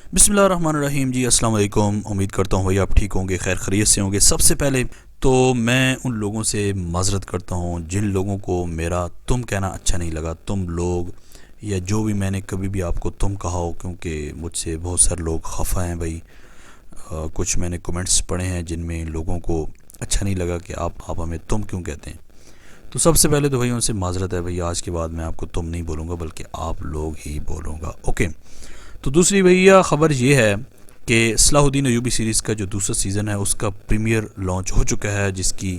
बिस्मिल्लाहिर्रहमानिर्रहीम जी, अस्सलाम वालेकुम। उम्मीद करता हूँ भाई आप ठीक होंगे, खैर खैरियत से होंगे। सबसे पहले तो मैं उन लोगों से माज़रत करता हूँ जिन लोगों को मेरा तुम कहना अच्छा नहीं लगा। तुम लोग या जो भी मैंने कभी भी आपको तुम कहा हो, क्योंकि मुझसे बहुत सारे लोग खफा हैं भाई। कुछ मैंने कमेंट्स पढ़े हैं जिनमें लोगों को अच्छा नहीं लगा कि आप हमें तुम क्यों कहते हैं। तो सबसे पहले तो भाई उनसे माज़रत है भाई, आज के बाद मैं आपको तुम नहीं बोलूँगा बल्कि आप लोग ही बोलूँगा, ओके। तो दूसरी भैया ख़बर ये है कि सलाहुद्दीन अयूबी सीरीज़ का जो दूसरा सीज़न है उसका प्रीमियर लॉन्च हो चुका है, जिसकी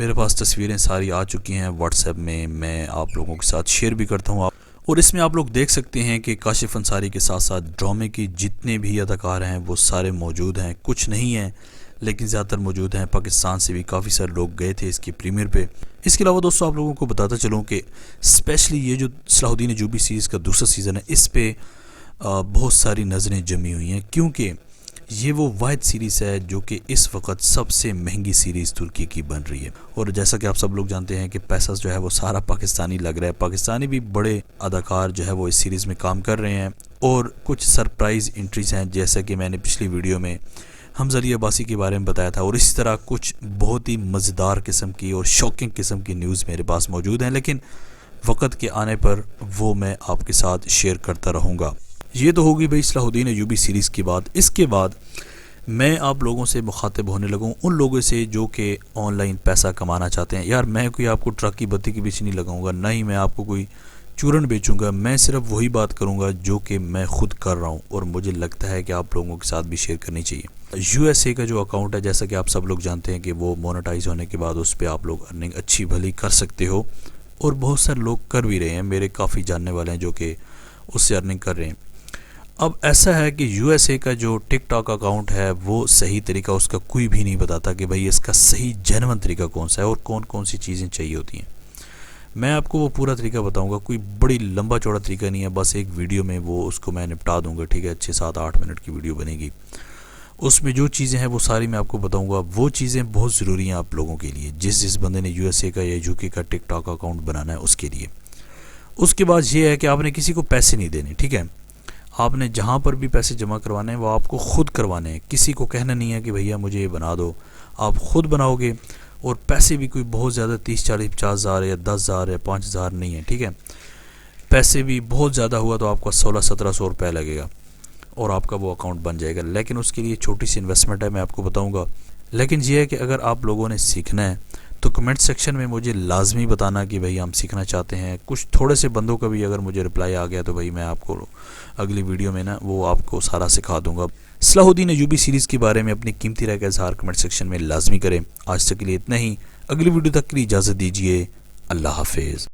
मेरे पास तस्वीरें सारी आ चुकी हैं व्हाट्सएप में। मैं आप लोगों के साथ शेयर भी करता हूँ और इसमें आप लोग देख सकते हैं कि काशिफ अंसारी के साथ साथ ड्रामे की जितने भी अदाकार हैं वो सारे मौजूद हैं। कुछ नहीं हैं लेकिन ज़्यादातर मौजूद हैं। पाकिस्तान से भी काफ़ी सारे लोग गए थे इसकी प्रीमियर पे। इसके अलावा दोस्तों आप लोगों को बताता चलूँ कि स्पेशली ये जो सलाहुद्दीन अयूबी सीरीज़ का दूसरा सीज़न है इस पर बहुत सारी नज़रें जमी हुई हैं, क्योंकि ये वो वाहिद सीरीज़ है जो कि इस वक्त सबसे महंगी सीरीज़ तुर्की की बन रही है। और जैसा कि आप सब लोग जानते हैं कि पैसा जो है वो सारा पाकिस्तानी लग रहा है। पाकिस्तानी भी बड़े अदाकार जो है वो इस सीरीज़ में काम कर रहे हैं और कुछ सरप्राइज़ एंट्रीज हैं, जैसा कि मैंने पिछली वीडियो में हमज़ा अली अब्बासी के बारे में बताया था। और इसी तरह कुछ बहुत ही मज़ेदार किस्म की और शॉकिंग किस्म की न्यूज़ मेरे पास मौजूद हैं, लेकिन वक्त के आने पर वो मैं आपके साथ शेयर करता रहूँगा। ये तो होगी भाई सलाहुद्दीन अयूबी सीरीज़ की बात। इसके बाद मैं आप लोगों से मुखातिब होने लगूँ उन लोगों से जो कि ऑनलाइन पैसा कमाना चाहते हैं। यार मैं कोई आपको ट्रक की बत्ती के पीछे नहीं लगाऊंगा, ना ही मैं आपको कोई चूरन बेचूंगा। मैं सिर्फ वही बात करूंगा जो कि मैं खुद कर रहा हूं और मुझे लगता है कि आप लोगों के साथ भी शेयर करनी चाहिए। यूएसए का जो अकाउंट है, जैसा कि आप सब लोग जानते हैं कि वो मोनेटाइज होने के बाद उस पर आप लोग अर्निंग अच्छी भली कर सकते हो और बहुत सारे लोग कर भी रहे हैं। मेरे काफ़ी जानने वाले हैं जो कि उससे अर्निंग कर रहे हैं। अब ऐसा है कि यूएसए का जो टिकटॉक अकाउंट है वो सही तरीका उसका कोई भी नहीं बताता कि भाई इसका सही जेन्युइन तरीका कौन सा है और कौन कौन सी चीज़ें चाहिए होती हैं। मैं आपको वो पूरा तरीका बताऊंगा, कोई बड़ी लंबा चौड़ा तरीका नहीं है, बस एक वीडियो में वो उसको मैं निपटा दूंगा, ठीक है। 6-7-8 मिनट की वीडियो बनेगी, उसमें जो चीज़ें हैं वो सारी मैं आपको बताऊंगा। वो चीज़ें बहुत ज़रूरी हैं आप लोगों के लिए, जिस बंदे ने यूएसए का या यूके का टिकटॉक अकाउंट बनाना है उसके लिए। उसके बाद ये है कि आपने किसी को पैसे नहीं देने, ठीक है। आपने जहाँ पर भी पैसे जमा करवाने हैं वो आपको खुद करवाने हैं। किसी को कहना नहीं है कि भैया मुझे ये बना दो, आप खुद बनाओगे। और पैसे भी कोई बहुत ज़्यादा 30-40-50 हज़ार या 10 हज़ार या 5 हज़ार नहीं है, ठीक है। पैसे भी बहुत ज़्यादा हुआ तो आपका 1600-1700 रुपये लगेगा और आपका वो अकाउंट बन जाएगा। लेकिन उसके लिए छोटी सी इन्वेस्टमेंट है, मैं आपको बताऊँगा। लेकिन ये है कि अगर आप लोगों ने सीखना है तो कमेंट सेक्शन में मुझे लाजमी बताना कि भाई हम सीखना चाहते हैं। कुछ थोड़े से बंदों का भी अगर मुझे रिप्लाई आ गया तो भाई मैं आपको अगली वीडियो में ना वो आपको सारा सिखा दूंगा। सलाहुद्दीन अयूबी सीरीज़ के बारे में अपनी कीमती राय का इजहार कमेंट सेक्शन में लाजमी करें। आज तक के लिए इतना ही, अगली वीडियो तक के लिए इजाज़त दीजिए। अल्लाह हाफिज़।